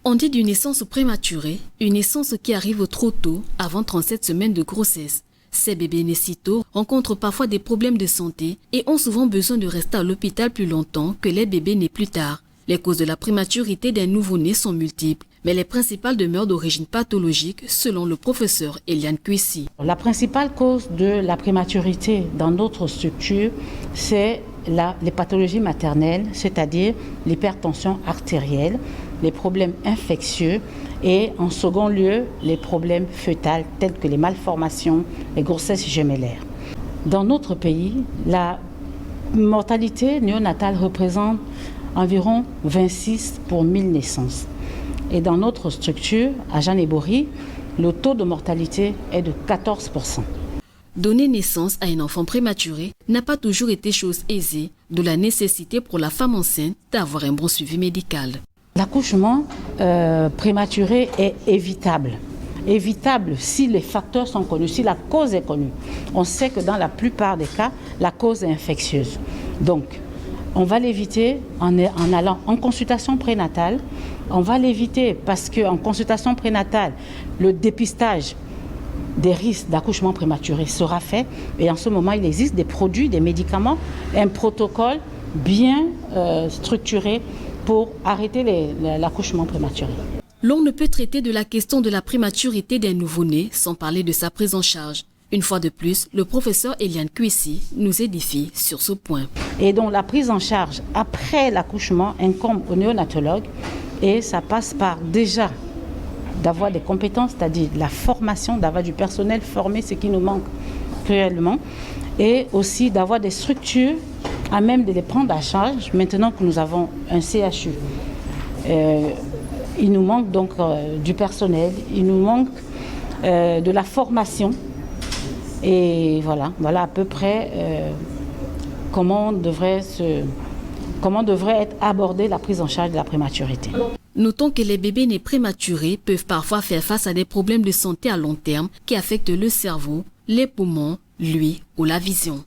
On dit d'une naissance prématurée, une naissance qui arrive trop tôt, avant 37 semaines de grossesse. Ces bébés nés si tôt rencontrent parfois des problèmes de santé et ont souvent besoin de rester à l'hôpital plus longtemps que les bébés nés plus tard. Les causes de la prématurité des nouveau-nés sont multiples, mais les principales demeurent d'origine pathologique selon le professeur Eliane Kuissi. La principale cause de la prématurité dans notre structure, c'est les pathologies maternelles, c'est-à-dire l'hypertension artérielle, les problèmes infectieux et en second lieu, les problèmes fœtals tels que les malformations, les grossesses gémellaires. Dans notre pays, la mortalité néonatale représente environ 26 pour 1000 naissances. Et dans notre structure, à Jeanne-et-Bory, le taux de mortalité est de 14%. Donner naissance à un enfant prématuré n'a pas toujours été chose aisée, d'où la nécessité pour la femme enceinte d'avoir un bon suivi médical. L'accouchement prématuré est évitable. Évitable si les facteurs sont connus, si la cause est connue. On sait que dans la plupart des cas, la cause est infectieuse. Donc, on va l'éviter en allant en consultation prénatale. On va l'éviter parce qu'en consultation prénatale, le dépistage des risques d'accouchement prématuré sera fait. Et en ce moment, il existe des produits, des médicaments, un protocole bien structuré pour arrêter l'accouchement prématuré. L'on ne peut traiter de la question de la prématurité des nouveau-nés sans parler de sa prise en charge. Une fois de plus, le professeur Eliane Kuissi nous édifie sur ce point. Et donc la prise en charge après l'accouchement incombe au néonatologue et ça passe par déjà d'avoir des compétences, c'est-à-dire la formation, d'avoir du personnel formé, ce qui nous manque cruellement, et aussi d'avoir des structures à même de les prendre à charge maintenant que nous avons un CHU. Il nous manque donc du personnel, il nous manque de la formation. Et voilà à peu près comment devrait être abordée la prise en charge de la prématurité. Notons que les bébés nés prématurés peuvent parfois faire face à des problèmes de santé à long terme qui affectent le cerveau, les poumons, l'ouïe ou la vision.